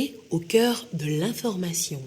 Lomé au cœur de l'information.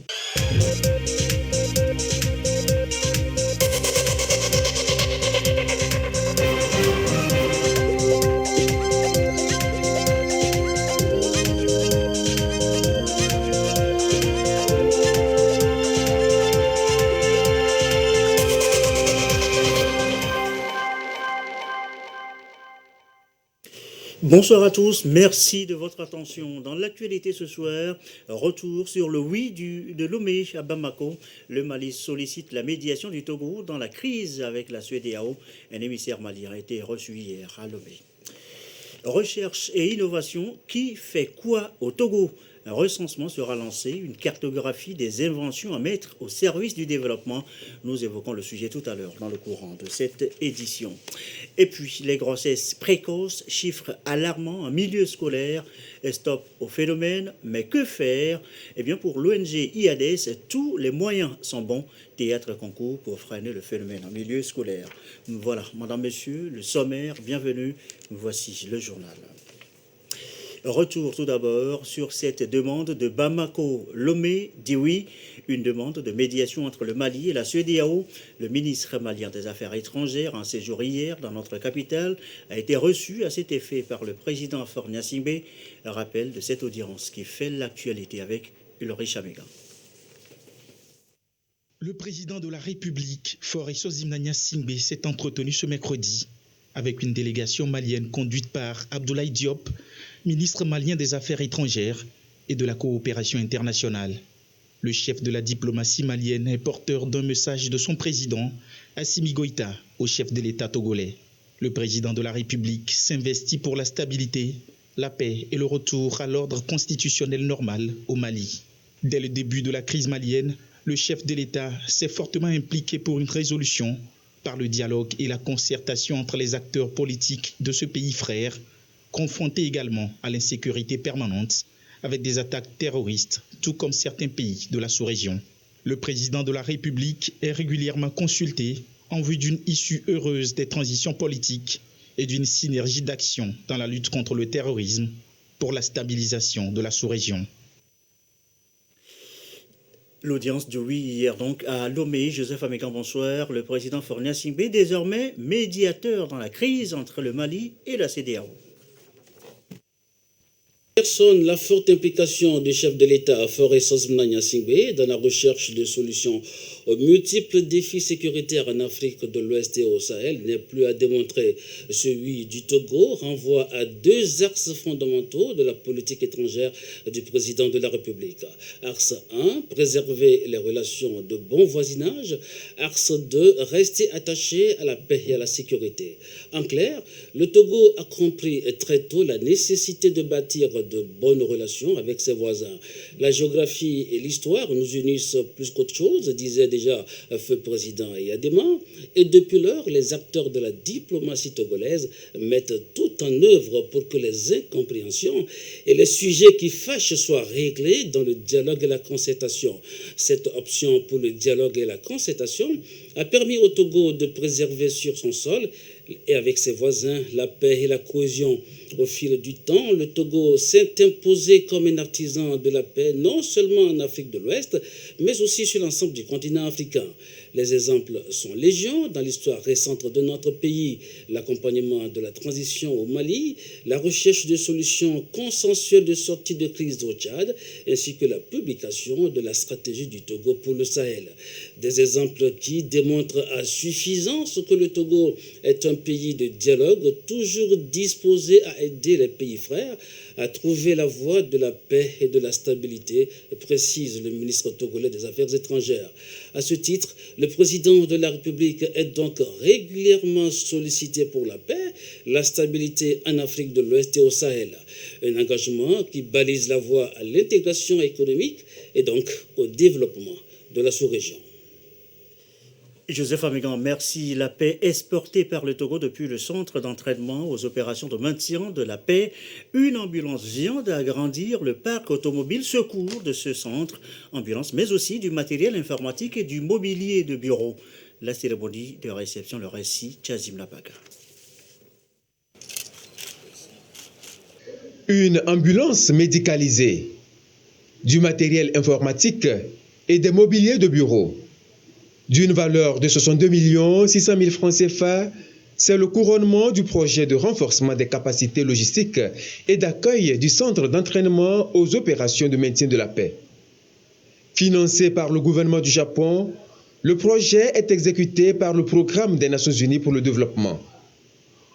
Bonsoir à tous, merci de votre attention. Dans l'actualité ce soir, retour sur le oui de Lomé à Bamako. Le Mali sollicite la médiation du Togo dans la crise avec la CEDEAO. Un émissaire malien a été reçu hier à Lomé. Recherche et innovation, qui fait quoi au Togo? Un recensement sera lancé, une cartographie des inventions à mettre au service du développement. Nous évoquons le sujet tout à l'heure dans le courant de cette édition. Et puis, les grossesses précoces, chiffres alarmants en milieu scolaire. Stop au phénomène, mais que faire? Eh bien, pour l'ONG IADES, tous les moyens sont bons. Théâtre concours pour freiner le phénomène en milieu scolaire. Voilà, madame, messieurs, le sommaire, bienvenue. Voici le journal. Retour tout d'abord sur cette demande de Bamako. Lomé dit oui, une demande de médiation entre le Mali et la CEDEAO. Le ministre malien des Affaires étrangères, en séjour hier dans notre capitale, a été reçu à cet effet par le président Faure Gnassingbé. Rappel de cette audience qui fait l'actualité avec Ulrich Chamega. Le président de la République, Faure Gnassingbé, s'est entretenu ce mercredi avec une délégation malienne conduite par Abdoulaye Diop, ministre malien des Affaires étrangères et de la coopération internationale. Le chef de la diplomatie malienne est porteur d'un message de son président, Assimi Goïta, au chef de l'État togolais. Le président de la République s'investit pour la stabilité, la paix et le retour à l'ordre constitutionnel normal au Mali. Dès le début de la crise malienne, le chef de l'État s'est fortement impliqué pour une résolution par le dialogue et la concertation entre les acteurs politiques de ce pays frère, confronté également à l'insécurité permanente avec des attaques terroristes, tout comme certains pays de la sous-région. Le président de la République est régulièrement consulté en vue d'une issue heureuse des transitions politiques et d'une synergie d'action dans la lutte contre le terrorisme pour la stabilisation de la sous-région. L'audience du oui hier donc à Lomé. Joseph Amécan, bonsoir. Le président Faure Gnassingbé, désormais médiateur dans la crise entre le Mali et la CEDEAO. Personne la forte implication du chef de l'État, Faure Gnassingbé, dans la recherche de solutions aux multiples défis sécuritaires en Afrique de l'Ouest et au Sahel n'est plus à démontrer. Celui du Togo renvoie à deux axes fondamentaux de la politique étrangère du président de la République. Axe 1, préserver les relations de bon voisinage. Axe 2, rester attaché à la paix et à la sécurité. En clair, le Togo a compris très tôt la nécessité de bâtir de bonnes relations avec ses voisins. La géographie et l'histoire nous unissent plus qu'autre chose, disait déjà feu président Yadema, et depuis lors, les acteurs de la diplomatie togolaise mettent tout en œuvre pour que les incompréhensions et les sujets qui fâchent soient réglés dans le dialogue et la concertation. Cette option pour le dialogue et la concertation a permis au Togo de préserver sur son sol et avec ses voisins la paix et la cohésion. Au fil du temps, le Togo s'est imposé comme un artisan de la paix, non seulement en Afrique de l'Ouest, mais aussi sur l'ensemble du continent africain. Les exemples sont légion dans l'histoire récente de notre pays. L'accompagnement de la transition au Mali, la recherche de solutions consensuelles de sortie de crise au Tchad, ainsi que la publication de la stratégie du Togo pour le Sahel. Des exemples qui démontrent à suffisance que le Togo est un pays de dialogue, toujours disposé à aider les pays frères à trouver la voie de la paix et de la stabilité, précise le ministre togolais des Affaires étrangères. À ce titre, le président de la République est donc régulièrement sollicité pour la paix, la stabilité en Afrique de l'Ouest et au Sahel. Un engagement qui balise la voie à l'intégration économique et donc au développement de la sous-région. Joseph Amégan, merci. La paix est portée par le Togo depuis le centre d'entraînement aux opérations de maintien de la paix. Une ambulance vient d'agrandir le parc automobile secours de ce centre, ambulance, mais aussi du matériel informatique et du mobilier de bureau. La cérémonie de réception, le récit, Tchazim Labaga. Une ambulance médicalisée. du matériel informatique et des mobiliers de bureau. D'une valeur de 62 600 000 francs CFA, c'est le couronnement du projet de renforcement des capacités logistiques et d'accueil du centre d'entraînement aux opérations de maintien de la paix. Financé par le gouvernement du Japon, le projet est exécuté par le Programme des Nations Unies pour le développement.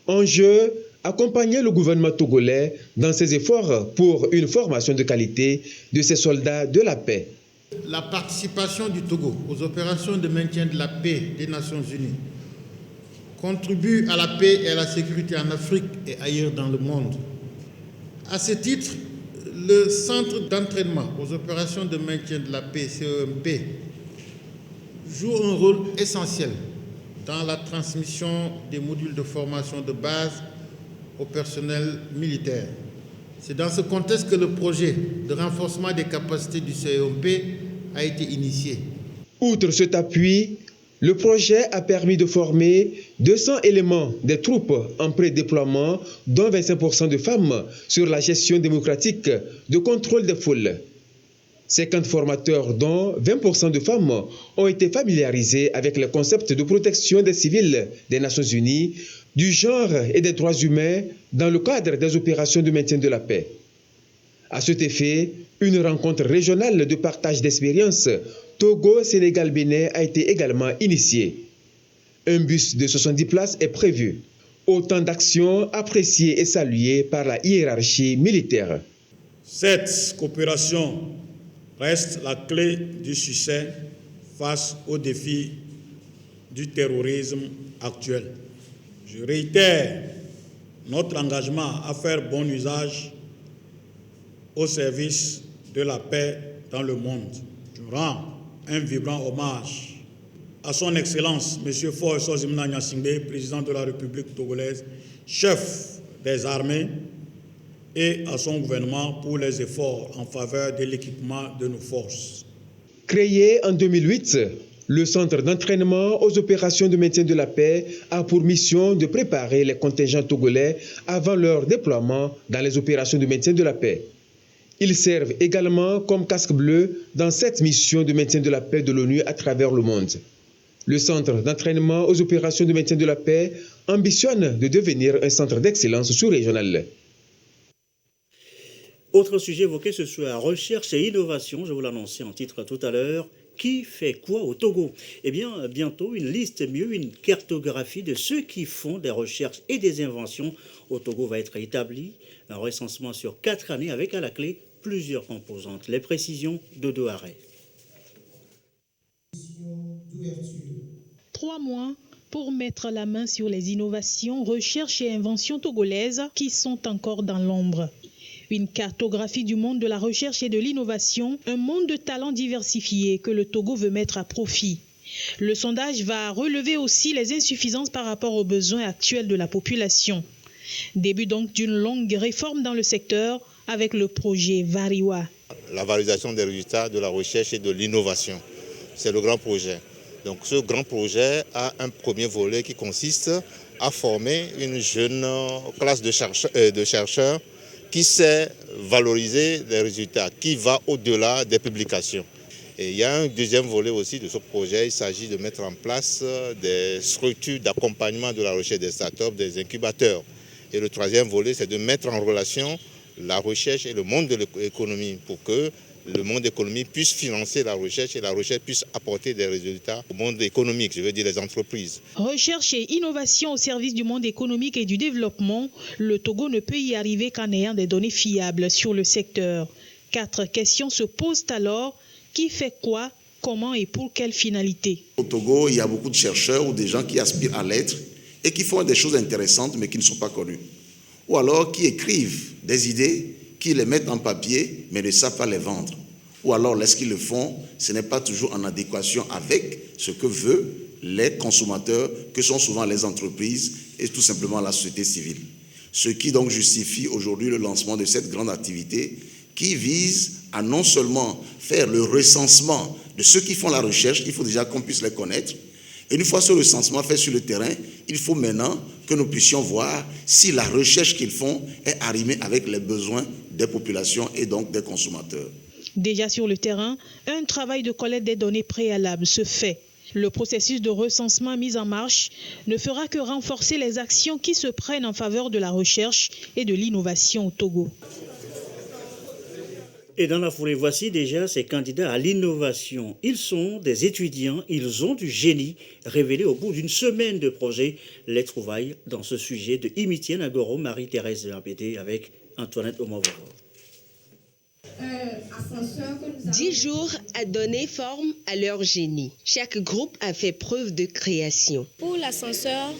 Enjeu, accompagner le gouvernement togolais dans ses efforts pour une formation de qualité de ses soldats de la paix. La participation du Togo aux opérations de maintien de la paix des Nations Unies contribue à la paix et à la sécurité en Afrique et ailleurs dans le monde. À ce titre, le Centre d'entraînement aux opérations de maintien de la paix, CEMP, joue un rôle essentiel dans la transmission des modules de formation de base au personnel militaire. C'est dans ce contexte que le projet de renforcement des capacités du CEMP a été initié. Outre cet appui, le projet a permis de former 200 éléments des troupes en pré-déploiement, dont 25% de femmes, sur la gestion démocratique de contrôle des foules. 50 formateurs, dont 20% de femmes, ont été familiarisés avec les concepts de protection des civils des Nations Unies, du genre et des droits humains dans le cadre des opérations de maintien de la paix. À cet effet, une rencontre régionale de partage d'expériences Togo-Sénégal-Bénin a été également initiée. Un bus de 70 places est prévu. Autant d'actions appréciées et saluées par la hiérarchie militaire. Cette coopération reste la clé du succès face aux défis du terrorisme actuel. Je réitère notre engagement à faire bon usage au service de la paix dans le monde. Je rends un vibrant hommage à son Excellence, M. Faure Sozimna Gnassingbé, président de la République togolaise, chef des armées, et à son gouvernement pour les efforts en faveur de l'équipement de nos forces. Créé en 2008, le Centre d'entraînement aux opérations de maintien de la paix a pour mission de préparer les contingents togolais avant leur déploiement dans les opérations de maintien de la paix. Ils servent également comme casque bleu dans cette mission de maintien de la paix de l'ONU à travers le monde. Le Centre d'entraînement aux opérations de maintien de la paix ambitionne de devenir un centre d'excellence sous-régional. Autre sujet évoqué ce soir, recherche et innovation, je vous l'annonçais en titre tout à l'heure. Qui fait quoi au Togo? Eh bien, bientôt, une liste, mieux une cartographie de ceux qui font des recherches et des inventions au Togo va être établie. Un recensement sur 4 années avec à la clé plusieurs composantes. Les précisions de Doharé. 3 mois pour mettre la main sur les innovations, recherches et inventions togolaises qui sont encore dans l'ombre. Une cartographie du monde de la recherche et de l'innovation, un monde de talents diversifiés que le Togo veut mettre à profit. Le sondage va relever aussi les insuffisances par rapport aux besoins actuels de la population. Début donc d'une longue réforme dans le secteur avec le projet Variwa. La valorisation des résultats de la recherche et de l'innovation, c'est le grand projet. Donc ce grand projet a un premier volet qui consiste à former une jeune classe de chercheurs qui sait valoriser les résultats, qui va au-delà des publications. Et il y a un deuxième volet aussi de ce projet, il s'agit de mettre en place des structures d'accompagnement de la recherche des startups, des incubateurs. Et le troisième volet, c'est de mettre en relation la recherche et le monde de l'économie pour que le monde économique puisse financer la recherche et la recherche puisse apporter des résultats au monde économique, je veux dire les entreprises. Recherche et innovation au service du monde économique et du développement, le Togo ne peut y arriver qu'en ayant des données fiables sur le secteur. 4 questions se posent alors. Qui fait quoi, comment et pour quelle finalité? Au Togo, il y a beaucoup de chercheurs ou des gens qui aspirent à l'être et qui font des choses intéressantes mais qui ne sont pas connus. Ou alors qui écrivent des idées, qui les mettent en papier mais ne savent pas les vendre. Ou alors lorsqu'ils le font, ce n'est pas toujours en adéquation avec ce que veulent les consommateurs, que sont souvent les entreprises et tout simplement la société civile. Ce qui donc justifie aujourd'hui le lancement de cette grande activité qui vise à non seulement faire le recensement de ceux qui font la recherche, il faut déjà qu'on puisse les connaître. Et une fois ce recensement fait sur le terrain, il faut maintenant que nous puissions voir si la recherche qu'ils font est arrimée avec les besoins des populations et donc des consommateurs. Déjà sur le terrain, un travail de collecte des données préalables se fait. Le processus de recensement mis en marche ne fera que renforcer les actions qui se prennent en faveur de la recherche et de l'innovation au Togo. Et dans la foulée, voici déjà ces candidats à l'innovation. Ils sont des étudiants, ils ont du génie, révélé au bout d'une semaine de projet. Les trouvailles dans ce sujet de Imitienne Agoro, Marie-Thérèse RBD avec Antoinette Omovoro. 10 jours à donner forme à leur génie. Chaque groupe a fait preuve de création. Pour l'ascenseur,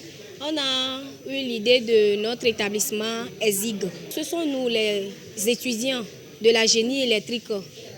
on a eu l'idée de notre établissement ESIG. Ce sont nous les étudiants de la génie électrique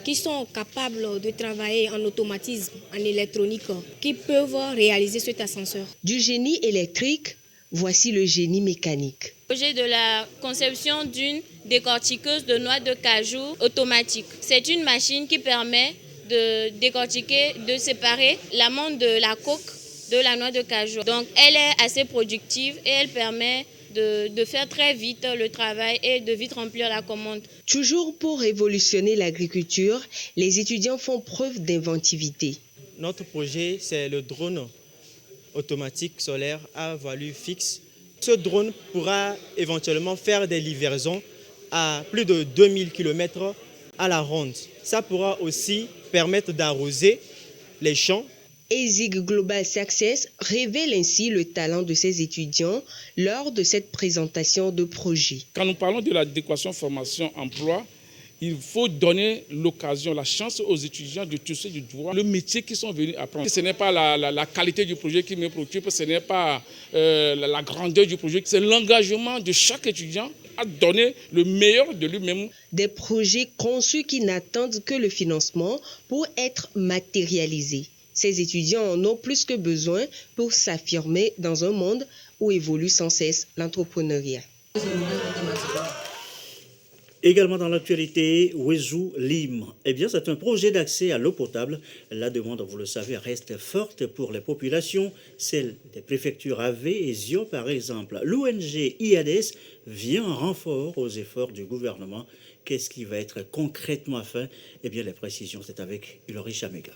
qui sont capables de travailler en automatisme, en électronique, qui peuvent réaliser cet ascenseur. Du génie électrique, voici le génie mécanique. Projet de la conception d'une décortiqueuse de noix de cajou automatique. C'est une machine qui permet de décortiquer, de séparer l'amande de la coque de la noix de cajou. Donc elle est assez productive et elle permet de faire très vite le travail et de vite remplir la commande. Toujours pour révolutionner l'agriculture, les étudiants font preuve d'inventivité. Notre projet, c'est le drone automatique solaire à value fixe. Ce drone pourra éventuellement faire des livraisons à plus de 2000 km à la ronde. Ça pourra aussi permettre d'arroser les champs. ESIG Global Success révèle ainsi le talent de ses étudiants lors de cette présentation de projet. Quand nous parlons de l'adéquation formation-emploi, il faut donner l'occasion, la chance aux étudiants de toucher du doigt le métier qu'ils sont venus apprendre. Ce n'est pas la qualité du projet qui me préoccupe, ce n'est pas la grandeur du projet, c'est l'engagement de chaque étudiant à donner le meilleur de lui-même. Des projets conçus qui n'attendent que le financement pour être matérialisés. Ces étudiants en ont plus que besoin pour s'affirmer dans un monde où évolue sans cesse l'entrepreneuriat. Également dans l'actualité, Wezu Lim. Eh bien, c'est un projet d'accès à l'eau potable. La demande, vous le savez, reste forte pour les populations, celle des préfectures AV et Zio par exemple. L'ONG IADES vient en renfort aux efforts du gouvernement. Qu'est-ce qui va être concrètement fait? Eh bien, les précisions, c'est avec Ilori Chamega.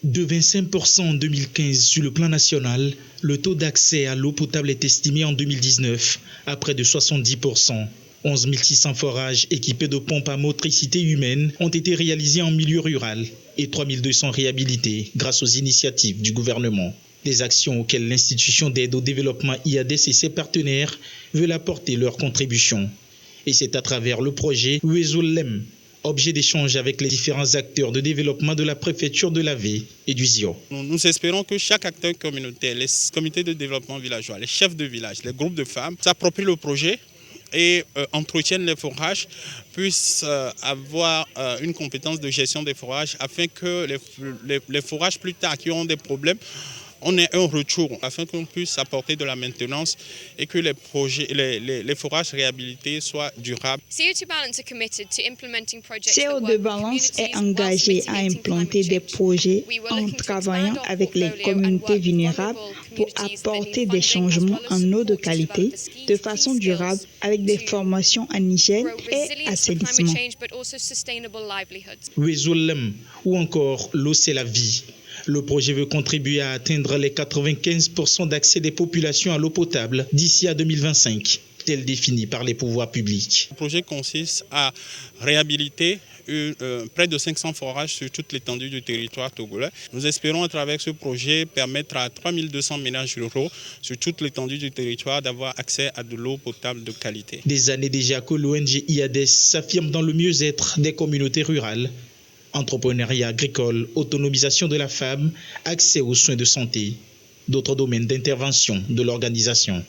De 25% en 2015 sur le plan national, le taux d'accès à l'eau potable est estimé en 2019 à près de 70%. 11 600 forages équipés de pompes à motricité humaine ont été réalisés en milieu rural et 3 200 réhabilités grâce aux initiatives du gouvernement. Des actions auxquelles l'institution d'aide au développement IADES et ses partenaires veulent apporter leur contribution. Et c'est à travers le projet Wezu-Lem, objet d'échange avec les différents acteurs de développement de la préfecture de l'AV et du ZIO. Nous espérons que chaque acteur communautaire, les comités de développement villageois, les chefs de village, les groupes de femmes, s'approprient le projet et entretiennent les forages, puissent avoir une compétence de gestion des forages afin que les forages plus tard qui auront des problèmes, on ait un retour afin qu'on puisse apporter de la maintenance et que les forages réhabilités soient durables. CO2 Balance est engagé à implanter des projets en travaillant avec les communautés vulnérables pour apporter des changements en eau de qualité de façon durable avec des formations en hygiène et assainissement. Wezu-Lem ou encore l'eau c'est la vie. Le projet veut contribuer à atteindre les 95% d'accès des populations à l'eau potable d'ici à 2025, tel défini par les pouvoirs publics. Le projet consiste à réhabiliter près de 500 forages sur toute l'étendue du territoire togolais. Nous espérons à travers ce projet permettre à 3200 ménages ruraux sur toute l'étendue du territoire d'avoir accès à de l'eau potable de qualité. Des années déjà que l'ONG IADES s'affirme dans le mieux-être des communautés rurales. Entrepreneuriat agricole, autonomisation de la femme, accès aux soins de santé, d'autres domaines d'intervention de l'organisation.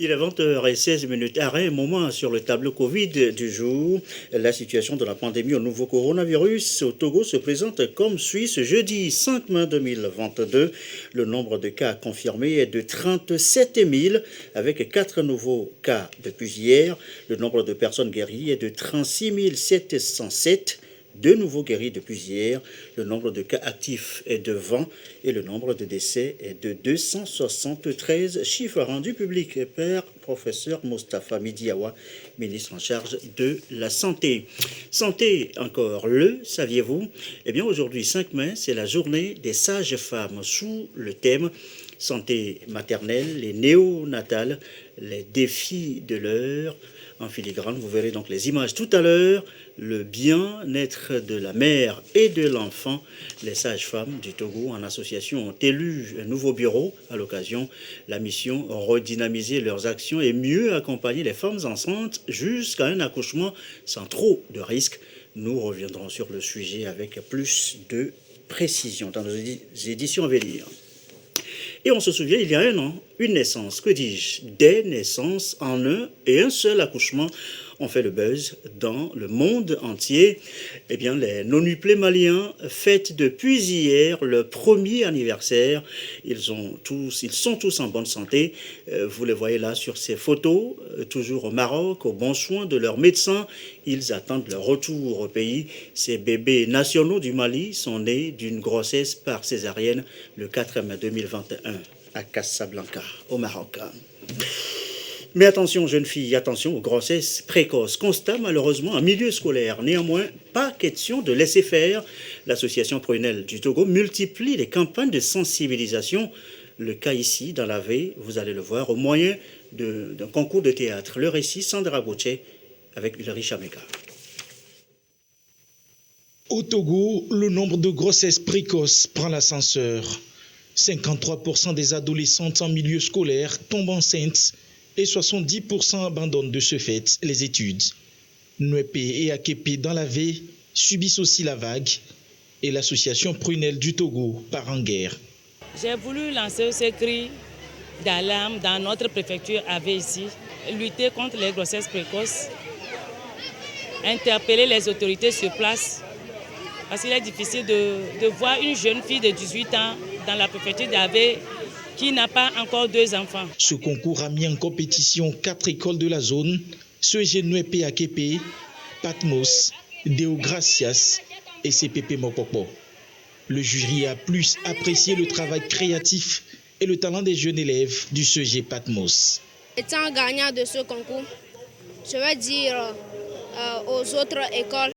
Il est 20h16, arrêt, moment sur le tableau Covid du jour. La situation de la pandémie au nouveau coronavirus au Togo se présente comme suit ce jeudi 5 mai 2022. Le nombre de cas confirmés est de 37 000 avec 4 nouveaux cas depuis hier. Le nombre de personnes guéries est de 36 707. 2 nouveaux guéris depuis hier. Le nombre de cas actifs est de 20 et le nombre de décès est de 273. Chiffre rendu public par professeur Moustapha Midiawa, ministre en charge de la Santé. Santé encore, le saviez-vous? Eh bien aujourd'hui 5 mai, c'est la journée des sages-femmes sous le thème santé maternelle, les néonatales, les défis de l'heure. En filigrane, vous verrez donc les images tout à l'heure, le bien-être de la mère et de l'enfant. Les sages-femmes du Togo en association ont élu un nouveau bureau. À l'occasion, la mission redynamiser leurs actions et mieux accompagner les femmes enceintes jusqu'à un accouchement sans trop de risques. Nous reviendrons sur le sujet avec plus de précision dans nos éditions à venir. Et on se souvient, il y a 1 an, une naissance, que dis-je, des naissances en un et un seul accouchement ont fait le buzz dans le monde entier. Eh bien, les nonuplés maliens fêtent depuis hier le 1er anniversaire. Ils sont tous en bonne santé. Vous les voyez là sur ces photos, toujours au Maroc, au bon soin de leurs médecins. Ils attendent leur retour au pays. Ces bébés nationaux du Mali sont nés d'une grossesse par césarienne le 4 mai 2021 à Casablanca, au Maroc. Mais attention, jeunes filles, attention aux grossesses précoces. Constat malheureusement en milieu scolaire. Néanmoins, pas question de laisser faire. L'association Prunelle du Togo multiplie les campagnes de sensibilisation. Le cas ici, dans la V, vous allez le voir, au moyen d'un concours de théâtre. Le récit, Sandra Boucher, avec Hilary Chameka. Au Togo, le nombre de grossesses précoces prend l'ascenseur. 53% des adolescentes en milieu scolaire tombent enceintes et 70% abandonnent de ce fait les études. Nuépé et Aképi dans la V subissent aussi la vague et l'association Prunelle du Togo part en guerre. J'ai voulu lancer ce cri d'alarme dans notre préfecture AV ici, lutter contre les grossesses précoces, interpeller les autorités sur place, parce qu'il est difficile de voir une jeune fille de 18 ans dans la préfecture d'AV qui n'a pas encore 2 enfants. Ce concours a mis en compétition 4 écoles de la zone, CEG Nuépé Aképi, Patmos, Deo Gracias et CPP Mokoko. Le jury a plus apprécié le travail créatif et le talent des jeunes élèves du CEG Patmos. Étant gagnant de ce concours, je vais dire aux autres écoles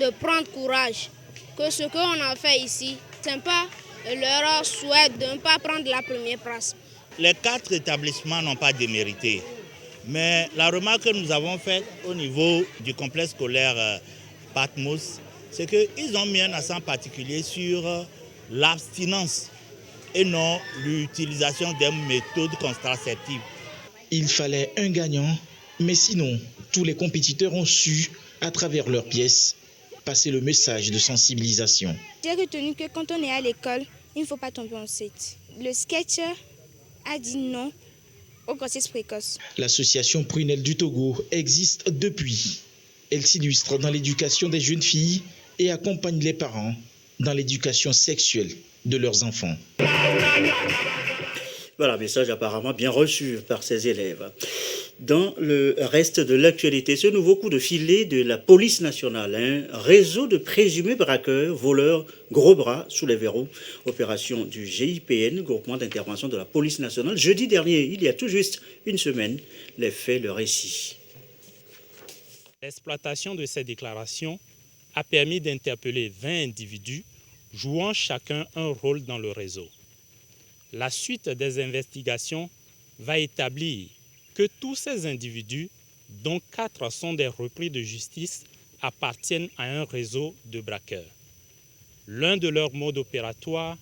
de prendre courage, que ce qu'on a fait ici, ce n'est pas leur souhait de ne pas prendre la première place. Les 4 établissements n'ont pas démérité, mais la remarque que nous avons faite au niveau du complexe scolaire Patmos, c'est qu'ils ont mis un accent particulier sur l'abstinence et non l'utilisation des méthodes contraceptives. Il fallait un gagnant, mais sinon, tous les compétiteurs ont su, à travers leurs pièces, passer le message de sensibilisation. J'ai retenu que quand on est à l'école, il ne faut pas tomber enceinte. Le sketch a dit non aux grossesses précoces. L'association Prunelle du Togo existe depuis. Elle s'illustre dans l'éducation des jeunes filles et accompagne les parents dans l'éducation sexuelle de leurs enfants. Voilà, message apparemment bien reçu par ces élèves. Dans le reste de l'actualité, ce nouveau coup de filet de la police nationale, un réseau de présumés braqueurs, voleurs, gros bras sous les verrous, opération du GIPN, groupement d'intervention de la police nationale. Jeudi dernier, il y a tout juste une semaine, les faits, le récit. L'exploitation de ces déclarations a permis d'interpeller 20 individus jouant chacun un rôle dans le réseau. La suite des investigations va établir que tous ces individus, dont 4 sont des repris de justice, appartiennent à un réseau de braqueurs. L'un de leurs modes opératoires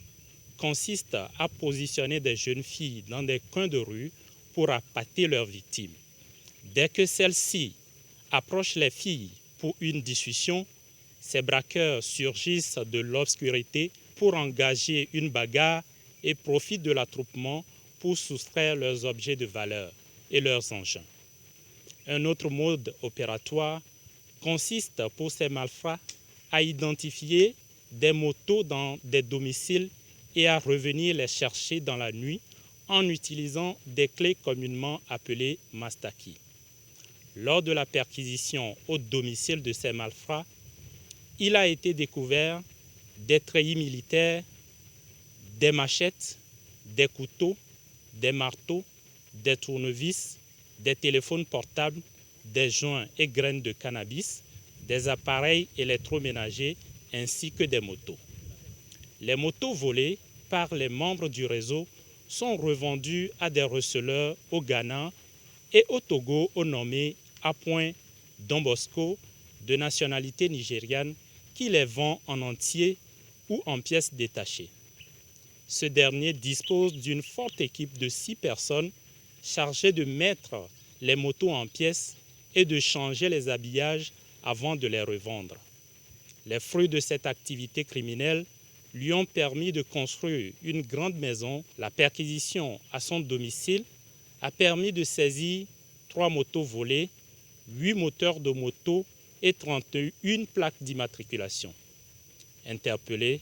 consiste à positionner des jeunes filles dans des coins de rue pour appâter leurs victimes. Dès que celles-ci approchent les filles pour une discussion, ces braqueurs surgissent de l'obscurité pour engager une bagarre et profitent de l'attroupement pour soustraire leurs objets de valeur et leurs engins. Un autre mode opératoire consiste pour ces malfrats à identifier des motos dans des domiciles et à revenir les chercher dans la nuit en utilisant des clés communément appelées mastaki. Lors de la perquisition au domicile de ces malfrats, il a été découvert des treillis militaires, des machettes, des couteaux, des marteaux, des tournevis, des téléphones portables, des joints et graines de cannabis, des appareils électroménagers ainsi que des motos. Les motos volées par les membres du réseau sont revendues à des receleurs au Ghana et au Togo au nommé Appoint Don Bosco, de nationalité nigériane, qui les vend en entier ou en pièces détachées. Ce dernier dispose d'une forte équipe de 6 personnes chargées de mettre les motos en pièces et de changer les habillages avant de les revendre. Les fruits de cette activité criminelle lui ont permis de construire une grande maison. La perquisition à son domicile a permis de saisir 3 motos volées, 8 moteurs de moto et 31 plaques d'immatriculation. Interpellé,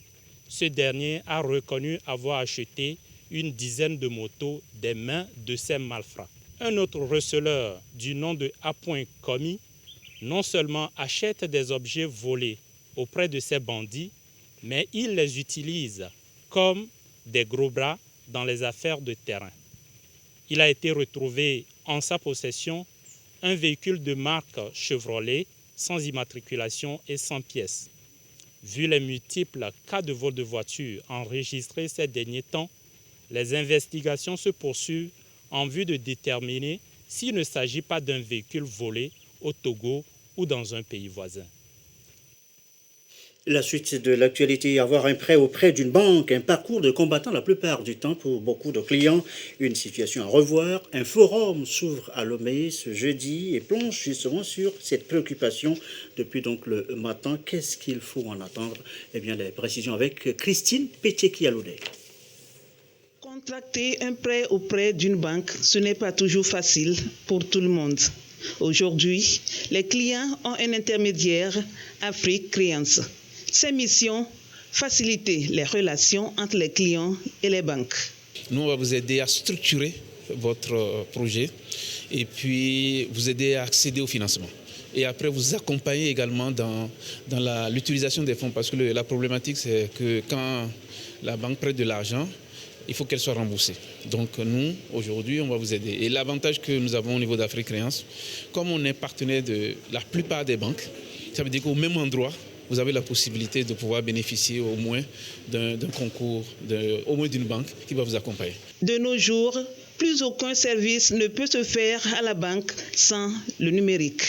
ce dernier a reconnu avoir acheté une dizaine de motos des mains de ces malfrats. Un autre receleur du nom de Appoint Commis non seulement achète des objets volés auprès de ces bandits, mais il les utilise comme des gros bras dans les affaires de terrain. Il a été retrouvé en sa possession un véhicule de marque Chevrolet sans immatriculation et sans pièces. Vu les multiples cas de vol de voitures enregistrés ces derniers temps, les investigations se poursuivent en vue de déterminer s'il ne s'agit pas d'un véhicule volé au Togo ou dans un pays voisin. La suite de l'actualité, avoir un prêt auprès d'une banque, un parcours de combattant la plupart du temps pour beaucoup de clients, une situation à revoir. Un forum s'ouvre à Lomé ce jeudi et plonge justement sur cette préoccupation depuis donc le matin. Qu'est-ce qu'il faut en attendre? Eh bien, les précisions avec Christine Pétieki-Aloudet. Contracter un prêt auprès d'une banque, ce n'est pas toujours facile pour tout le monde. Aujourd'hui, les clients ont un intermédiaire, Afrique Créance. Ses missions, faciliter les relations entre les clients et les banques. Nous, on va vous aider à structurer votre projet et puis vous aider à accéder au financement. Et après, vous accompagner également dans l'utilisation des fonds parce que la problématique, c'est que quand la banque prête de l'argent, il faut qu'elle soit remboursée. Donc nous, aujourd'hui, on va vous aider. Et l'avantage que nous avons au niveau d'Afrique Créance, comme on est partenaire de la plupart des banques, ça veut dire qu'au même endroit, vous avez la possibilité de pouvoir bénéficier au moins d'un concours, au moins d'une banque qui va vous accompagner. De nos jours, plus aucun service ne peut se faire à la banque sans le numérique.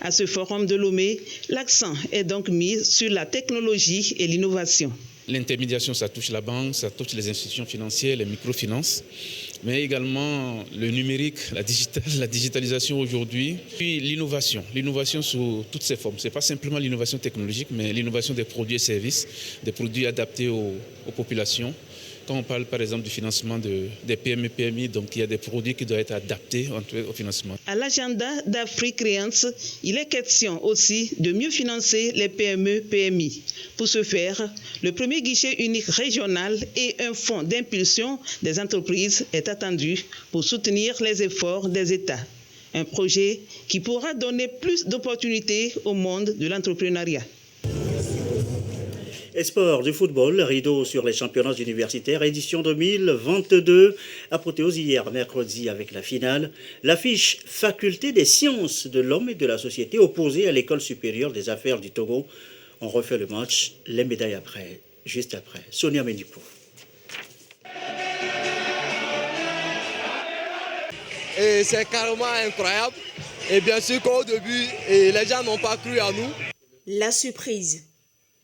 À ce forum de Lomé, l'accent est donc mis sur la technologie et l'innovation. L'intermédiation, ça touche la banque, ça touche les institutions financières, les microfinances, mais également le numérique, la digitalisation aujourd'hui, puis l'innovation sous toutes ses formes. Ce n'est pas simplement l'innovation technologique, mais l'innovation des produits et services, des produits adaptés aux populations. Quand on parle par exemple du financement des PME, PMI, donc il y a des produits qui doivent être adaptés au financement. À l'agenda d'Afrique Créance, il est question aussi de mieux financer les PME, PMI. Pour ce faire, le premier guichet unique régional et un fonds d'impulsion des entreprises est attendu pour soutenir les efforts des États. Un projet qui pourra donner plus d'opportunités au monde de l'entrepreneuriat. Sport du football, rideau sur les championnats universitaires, édition 2022. Apothéose hier, mercredi, avec la finale. L'affiche Faculté des sciences de l'homme et de la société opposée à l'École supérieure des affaires du Togo. On refait le match, les médailles après, juste après. Sonia Mendipo. Et c'est carrément incroyable. Et bien sûr qu'au début, les gens n'ont pas cru à nous. La surprise.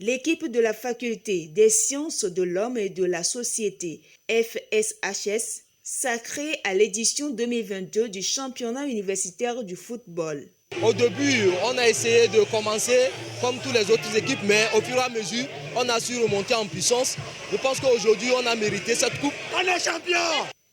L'équipe de la Faculté des sciences de l'homme et de la société, FSHS, sacrée à l'édition 2022 du championnat universitaire du football. Au début, on a essayé de commencer comme toutes les autres équipes, mais au fur et à mesure, on a su remonter en puissance. Je pense qu'aujourd'hui, on a mérité cette coupe. On est champion!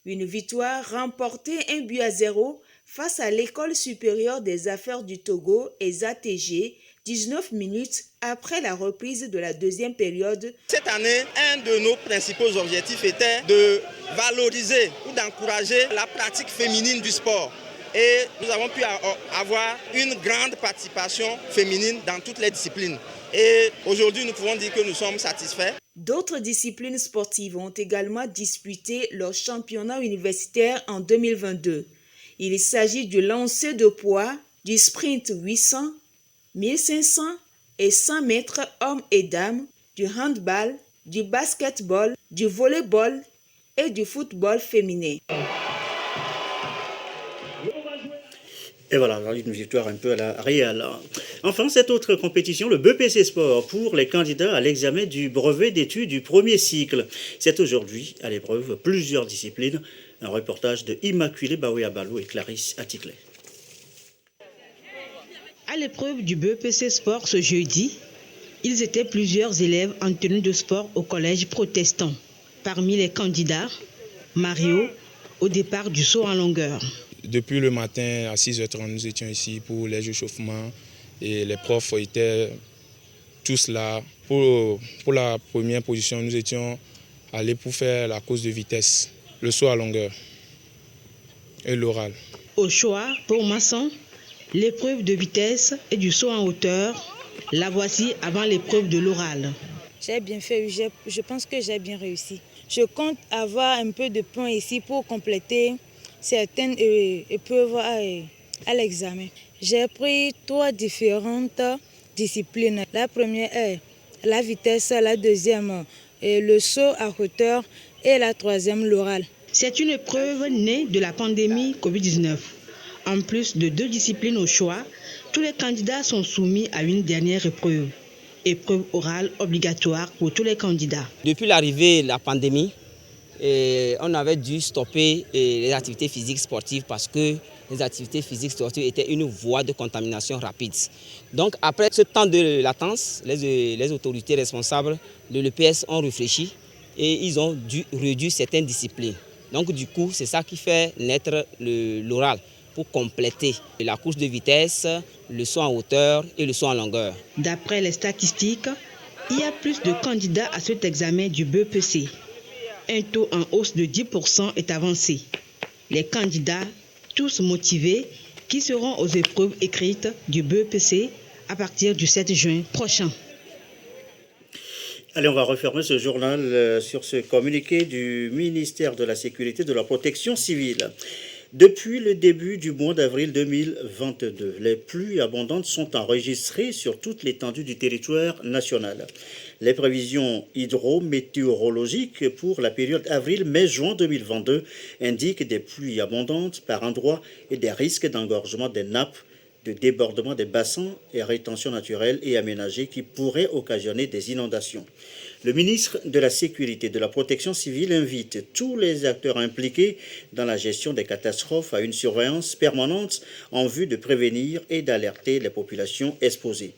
Une victoire remportée 1-0 face à l'École supérieure des affaires du Togo, ESATG, 19 minutes après la reprise de la deuxième période. Cette année, un de nos principaux objectifs était de valoriser ou d'encourager la pratique féminine du sport. Et nous avons pu avoir une grande participation féminine dans toutes les disciplines. Et aujourd'hui, nous pouvons dire que nous sommes satisfaits. D'autres disciplines sportives ont également disputé leur championnat universitaire en 2022. Il s'agit du lancer de poids, du sprint 800, 1500 et 100 mètres hommes et dames, du handball, du basketball, du volleyball et du football féminin. Et voilà, une victoire un peu à la réelle. Enfin, cette autre compétition, le BPC Sport, pour les candidats à l'examen du brevet d'études du premier cycle. C'est aujourd'hui à l'épreuve plusieurs disciplines. Un reportage de Immaculée Baoué-Abalou et Clarisse Aticlé. À l'épreuve du BPC Sport ce jeudi, ils étaient plusieurs élèves en tenue de sport au collège protestant. Parmi les candidats, Mario, au départ du saut en longueur. Depuis le matin à 6h30, nous étions ici pour les échauffements et les profs étaient tous là. Pour la première position, nous étions allés pour faire la course de vitesse, le saut à longueur et l'oral. Au choix, pour Masson, l'épreuve de vitesse et du saut en hauteur, la voici avant l'épreuve de l'oral. J'ai bien fait, je pense que j'ai bien réussi. Je compte avoir un peu de points ici pour compléter certaines épreuves à l'examen. J'ai pris 3 différentes disciplines. La première est la vitesse, la deuxième est le saut à hauteur et la troisième l'oral. C'est une épreuve née de la pandémie Covid-19. En plus de 2 disciplines au choix, tous les candidats sont soumis à une dernière épreuve. Épreuve orale obligatoire pour tous les candidats. Depuis l'arrivée de la pandémie, on avait dû stopper les activités physiques sportives parce que les activités physiques sportives étaient une voie de contamination rapide. Donc après ce temps de latence, les autorités responsables de l'EPS ont réfléchi et ils ont dû réduire certaines disciplines. Donc du coup, c'est ça qui fait naître l'oral pour compléter la course de vitesse, le saut en hauteur et le saut en longueur. D'après les statistiques, il y a plus de candidats à cet examen du BPC. Un taux en hausse de 10% est avancé. Les candidats, tous motivés, qui seront aux épreuves écrites du BPC à partir du 7 juin prochain. Allez, on va refermer ce journal sur ce communiqué du ministère de la Sécurité et de la Protection civile. Depuis le début du mois d'avril 2022, les pluies abondantes sont enregistrées sur toute l'étendue du territoire national. Les prévisions hydrométéorologiques pour la période avril-mai-juin 2022 indiquent des pluies abondantes par endroits et des risques d'engorgement des nappes, de débordement des bassins et rétention naturelle et aménagée qui pourraient occasionner des inondations. Le ministre de la Sécurité et de la Protection civile invite tous les acteurs impliqués dans la gestion des catastrophes à une surveillance permanente en vue de prévenir et d'alerter les populations exposées.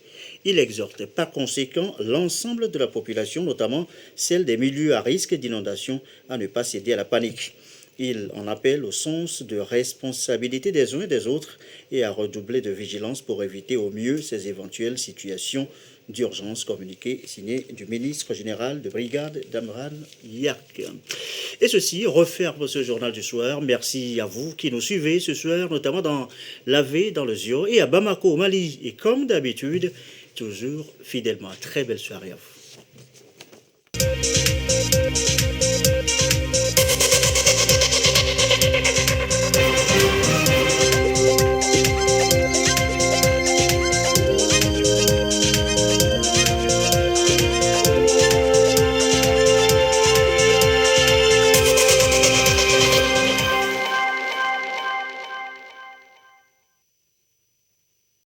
Il exhorte par conséquent l'ensemble de la population, notamment celle des milieux à risque d'inondation, à ne pas céder à la panique. Il en appelle au sens de responsabilité des uns et des autres et à redoubler de vigilance pour éviter au mieux ces éventuelles situations d'urgence, communiqué signé du ministre général de brigade Damran Yak. Et ceci referme ce journal du soir. Merci à vous qui nous suivez ce soir, notamment dans l'AV, dans le Zio et à Bamako, au Mali. Et comme d'habitude, toujours fidèlement. Très belle soirée à vous.